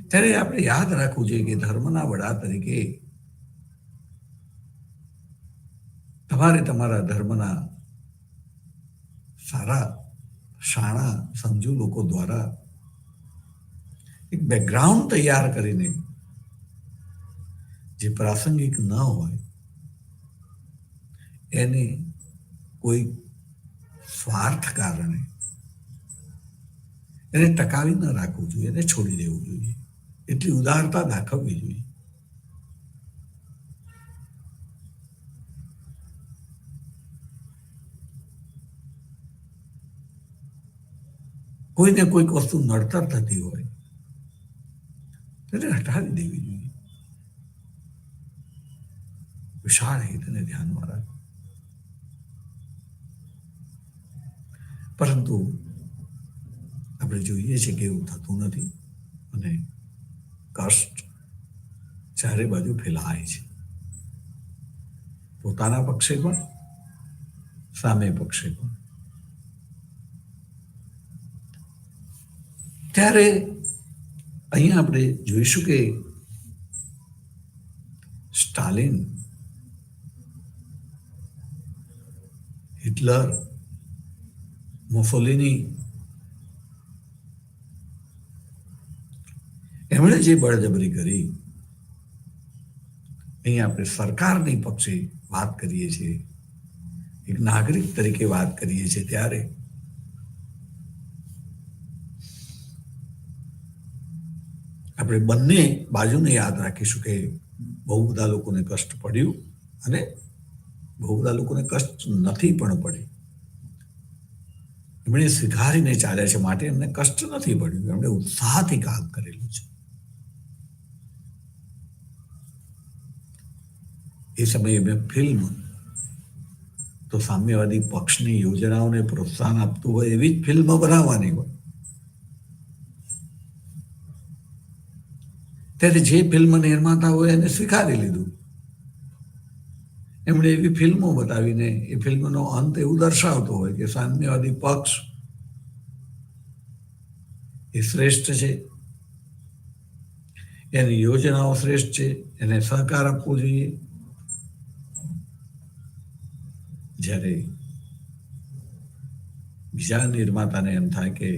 ત્યારે આપણે યાદ રાખવું જોઈએ કે ધર્મના વડા તરીકે તમારે તમારા ધર્મના સારા શાણા સમજુ લોકો દ્વારા એક બેકગ્રાઉન્ડ તૈયાર કરીને જે પ્રાસંગિક ન હોય એને કોઈ સ્વાર્થ કારણે એને ટકાવી ન રાખવું જોઈએ, એને છોડી દેવું જોઈએ. એટલી ઉદારતા દાખવવી જોઈએ. કોઈને કોઈક વસ્તુ નડતર થતી હોય તેને હટાવી દેવી જોઈએ. વિશાળ હિતને ધ્યાનમાં રાખ. પરંતુ આપણે જોઈએ છીએ કે એવું થતું નથી અને કષ્ટ ચારે બાજુ ફેલાય છે, પોતાના પક્ષે પણ સામે પક્ષે પણ. ત્યારે અહીંયા આપણે જોઈશું કે સ્ટાલિન, હિટલર, મુસોલિની એમણે જે બળજબરી કરી, અહીંયા આપણે સરકારની પક્ષે વાત કરીએ છીએ, એક નાગરિક તરીકે વાત કરીએ છીએ, ત્યારે આપણે બંને બાજુને યાદ રાખીશું કે બહુ બધા લોકોને કષ્ટ પડ્યું અને બહુ બધા લોકોને કષ્ટ નથી પણ પડ્યું. એમણે સ્વીકારીને ચાલ્યા છે માટે એમને કષ્ટ નથી પડ્યું. એમણે ઉત્સાહથી કામ કરેલું છે. એ સમયે મેં ફિલ્મ તો સામ્યવાદી પક્ષની યોજનાઓને પ્રોત્સાહન આપતું હોય એવી જ ફિલ્મ બનાવવાની હોય. ત્યારે જે ફિલ્મ નિર્માતા હોય એને સ્વીકારી લીધું. એમણે એવી ફિલ્મો બતાવીને એ ફિલ્મનો અંત એવું દર્શાવતો હોય કે સામ્યવાદી પક્ષ એ શ્રેષ્ઠ છે, એની યોજનાઓ શ્રેષ્ઠ છે, એને સહકાર આપવો જોઈએ. જ્યારે બીજા નિર્માતાને એમ થાય કે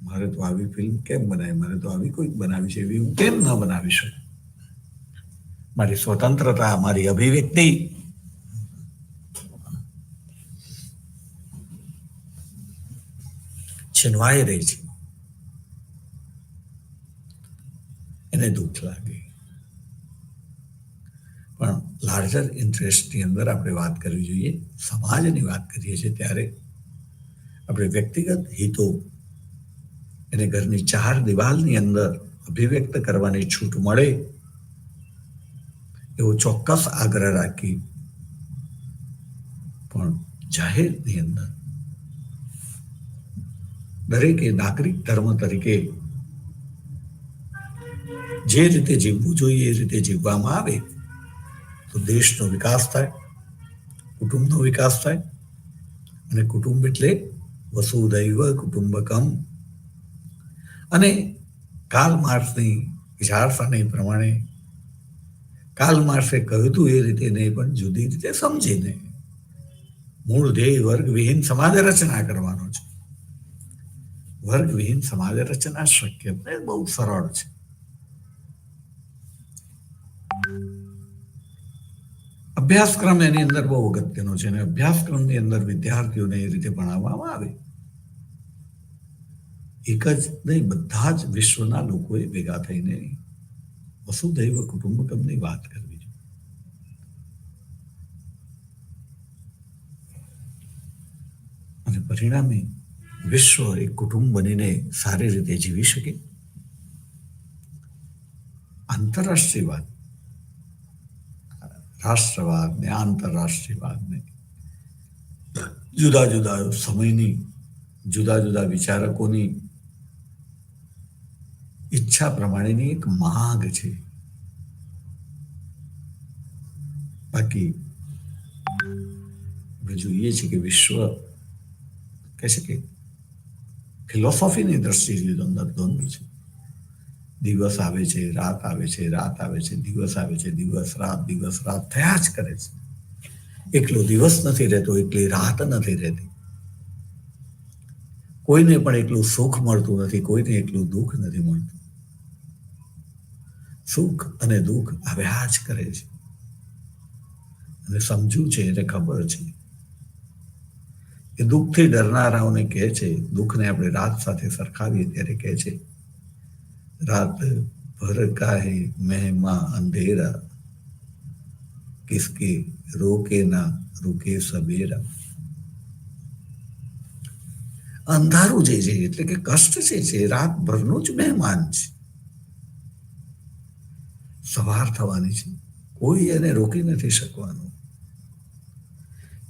મારે તો આવી ફિલ્મ કેમ બનાવી, મારે તો આવી કોઈક બનાવી છે, એવી હું કેમ ન બનાવી શકું? મારી સ્વતંત્રતા, મારી અભિવ્યક્તિ છીનવાઈ રહી છે, એને દુઃખ લાગે. પણ લાર્જર ઇન્ટરેસ્ટની અંદર આપણે વાત કરવી જોઈએ. સમાજની વાત કરીએ છીએ ત્યારે આપણે વ્યક્તિગત હિતો એને ઘરની ચાર દિવાલની અંદર અભિવ્યક્ત કરવાની છૂટ મળે એવો ચોક્કસ આગ્રહ રાખી, પણ જાહેરની અંદર દરેકે નાગરિક ધર્મ તરીકે જે રીતે જીવવું જોઈએ એ રીતે જીવવામાં આવે તો દેશનો વિકાસ થાય, કુટુંબનો વિકાસ થાય. અને કુટુંબ એટલે વસુધૈવ કુટુંબકમ. અને કાર્લ માર્ક્સની વિચારસરણી પ્રમાણે કાર્લ માર્ક્સે કહ્યું હતું એ રીતે નહીં, પણ જુદી રીતે સમજીને મૂળ ધ્યેય વર્ગવિહીન સમાજ રચના કરવાનો છે. વર્ગવિહીન સમાજ રચના શક્ય બહુ સરળ છે. અભ્યાસક્રમ એની અંદર બહુ અગત્યનો છે, અને અભ્યાસક્રમની અંદર વિદ્યાર્થીઓને એ રીતે ભણાવવામાં આવે એક જ નહીં, બધા જ વિશ્વના લોકોએ ભેગા થઈને વસુધૈવ કુટુંબકમની વાત કરવી જોઈએ. અને પરિણામે વિશ્વ એક કુટુંબ બનીને સારી રીતે જીવી શકે. આંતરરાષ્ટ્રીયવાદ, રાષ્ટ્રવાદ ને આંતરરાષ્ટ્રીયવાદ ને જુદા જુદા સમયની જુદા જુદા વિચારકોની ઈચ્છા પ્રમાણેની એક માંગ છે. બાકી આપણે જોઈએ છીએ કે વિશ્વ કહે છે કે ફિલોસોફીની દ્રષ્ટિએ દ્વંદ્વ છે. દિવસ આવે છે, રાત આવે છે, રાત આવે છે, દિવસ આવે છે, દિવસ રાત થયા જ કરે છે. એકલો દિવસ નથી રહેતો, એકલી રાત નથી રહેતી. કોઈને પણ એકલું સુખ મળતું નથી, કોઈને એકલું દુઃખ નથી મળતું. સુખ અને દુઃખ આવ્યા જ કરે છે. અને સમજવું છે એને ખબર છે કે દુઃખથી ડરનારાઓને કહે છે, દુઃખને આપણે રાત સાથે સરખાવીએ ત્યારે કહે છે, रात भर का है मेहमा अंधेरा, किसके रोके ना रुके सवेरा. અંધારું જે છે એટલે કે કષ્ટ છે રાતભરનું જ મહેમાન છે. સવાર થવાની છે, કોઈ એને રોકી નથી શકવાનું.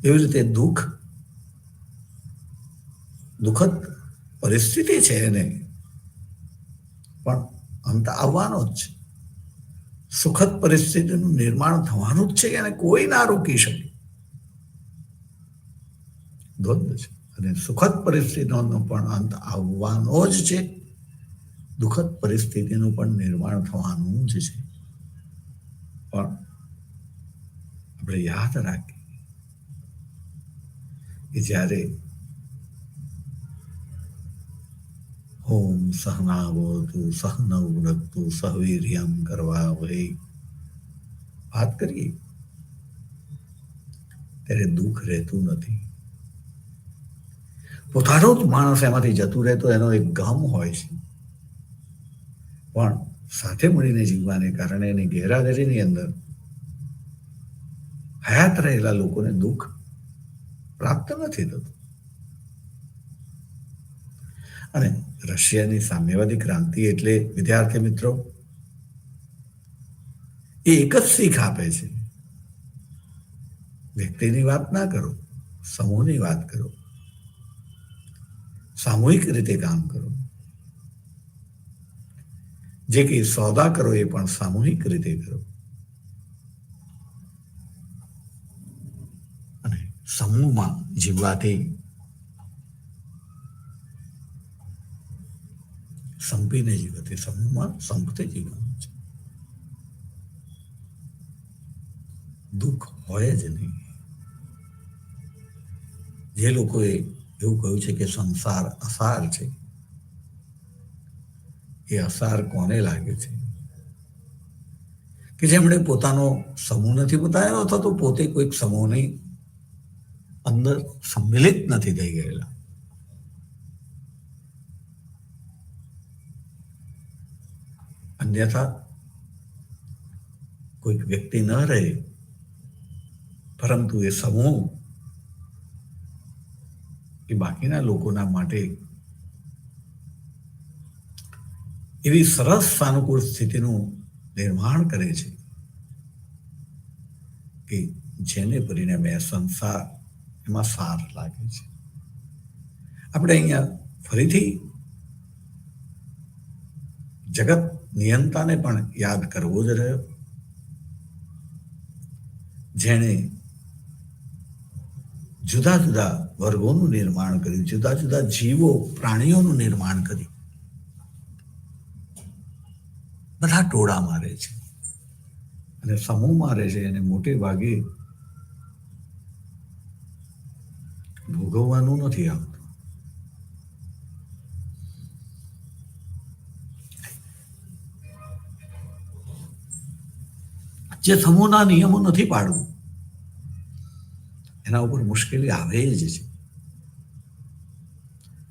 એવી રીતે દુઃખદ પરિસ્થિતિ છે એને, પણ અંત આવવાનો જ છે. સુખદ પરિસ્થિતિનું નિર્માણ થવાનું જ છે, એને કોઈ ના રોકી શકે. દ્વંદ્વ છે. અને સુખદ પરિસ્થિતિનો પણ અંત આવવાનો જ છે, દુઃખદ પરિસ્થિતિનું પણ નિર્માણ થવાનું જ છે. પણ આપણે યાદ રાખીએ કે જ્યારે ઓમ સહનાવતુ સહનૌ ભુનક્તુ સહ વીર્યં કરવાવહૈ વાત કરીએ ત્યારે દુઃખ રહેતું નથી. પોતાનો જ માણસ એમાંથી જતું રહે તો એનો એક ગમ હોય છે, પણ સાથે મળીને જીવવાને કારણે એની ગેરહાજરીની અંદર હયાત રહેલા લોકોને દુઃખ પ્રાપ્ત નથી થતું. અને રશિયાની સામ્યવાદી ક્રાંતિ એટલે વિદ્યાર્થી મિત્રો એ એક જ શીખ આપે છે, વ્યક્તિની વાત ના કરો, સમૂહની વાત કરો, સામૂહિક રીતે કામ કરો. જે કંઈ સોદા કરો એ પણ સામૂહિક રીતે કરો. અને સમૂહમાં જીવવાથી સંપીને જીવવાથી સમૂહમાં સંપતે જીવવાનું છે. દુઃખ હોય જ નહીં. જે લોકોએ એવું કહ્યું છે કે સંસાર અસાર છે, એ અસાર કોને લાગે છે? કે જેમણે પોતાનો સમૂહ નથી બતાવ્યો અથવા તો પોતે કોઈક સમૂહની અંદર સંમિલિત નથી થઈ ગયેલા. અન્યથા કોઈક વ્યક્તિ ન રહે, પરંતુ એ સમૂહ એ બાકીના લોકોના માટે એવી સરસ સાનુકૂળ સ્થિતિનું નિર્માણ કરે છે કે જેને પરિણામે સંસાર એમાં સાર લાગે છે. આપણે અહીંયા ફરીથી જગત નિયંતાને પણ યાદ કરવો જ રહ્યો, જેણે જુદા જુદા વર્ગોનું નિર્માણ કર્યું, જુદા જુદા જીવો પ્રાણીઓનું નિર્માણ કર્યું. બધા ટોળા મારે છે અને સમૂહ મારે છે, અને મોટે ભાગે ભોગવવાનું નથી આવતું. જે સમૂહના નિયમો નથી પાડવું, એના ઉપર મુશ્કેલી આવે જ છે.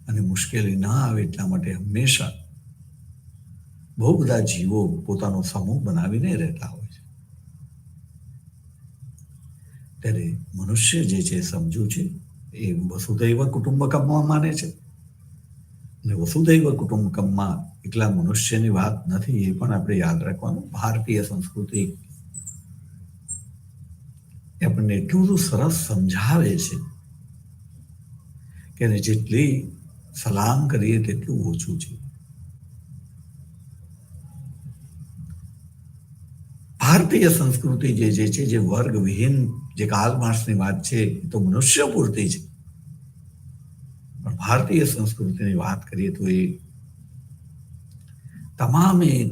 અને મુશ્કેલી ના આવે એટલા માટે હંમેશા બહુ બધા જીવો પોતાનો સમૂહ બનાવીને રહેતા હોય છે. ત્યારે મનુષ્ય જે છે સમજુ છે, એ વસુધૈવ કુટુંબકમમાં માને છે. અને વસુધૈવ કુટુંબકમમાં એકલા મનુષ્યની વાત નથી, એ પણ આપણે યાદ રાખવાનું. ભારતીય સંસ્કૃતિ એ આપણને એટલું બધું સરસ સમજાવે છે કે જેટલી સલામ કરીએ તેટલું ઓછું છે. ભારતીય સંસ્કૃતિ જે છે, જે વર્ગ વિહીન, જે કાલમાસની વાત છે, તો મનુષ્ય પૂરતી છે. પણ ભારતીય સંસ્કૃતિની વાત કરીએ તો એ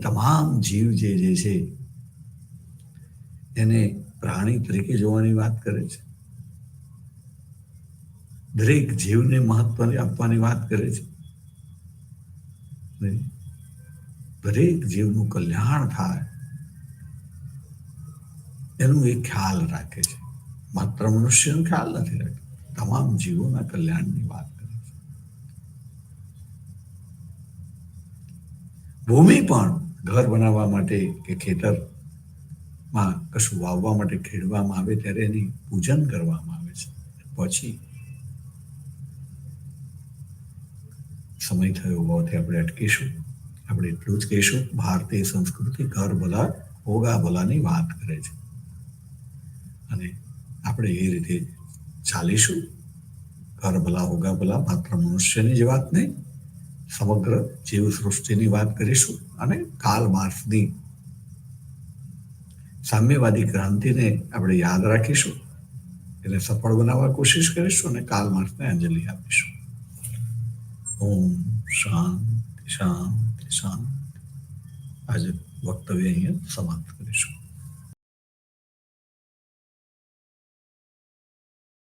તમામ જીવ જે છે એને પ્રાણી તરીકે જોવાની વાત કરે છે. દરેક જીવને મહત્વ આપવાની વાત કરે છે. દરેક જીવનું કલ્યાણ થાય એનું એ ખ્યાલ રાખે છે. માત્ર મનુષ્યનો ખ્યાલ નથી રાખતો, તમામ જીવોના કલ્યાણની વાત કરે છે. ભૂમિ પણ ઘર બનાવવા માટે કે ખેતરમાં કશું વાવવા માટે ખેડવામાં આવે ત્યારે એની પૂજન કરવામાં આવે છે. પછી સમય થયો હોવાથી આપણે અટકીશું. આપણે એટલું જ કહીશું, ભારતીય સંસ્કૃતિ ઘર ભલા હોગા ભલાની વાત કરે છે, અને આપણે એ રીતે ચાલીશું. ઘર ભલા હોગા ભલા માત્ર મનુષ્યની જ વાત નહીં, સમગ્ર જીવ સૃષ્ટિની વાત કરીશું. અને કાલ માર્ક્સની સામ્યવાદી ક્રાંતિને આપણે યાદ રાખીશું, એને સફળ બનાવવા કોશિશ કરીશું અને કાલ માર્ક્સને અંજલિ આપીશું. ઓમ શાંતિ શાંતિ શાંતિ. આજે વક્તવ્ય અહીંયા સમાપ્ત કરીશું.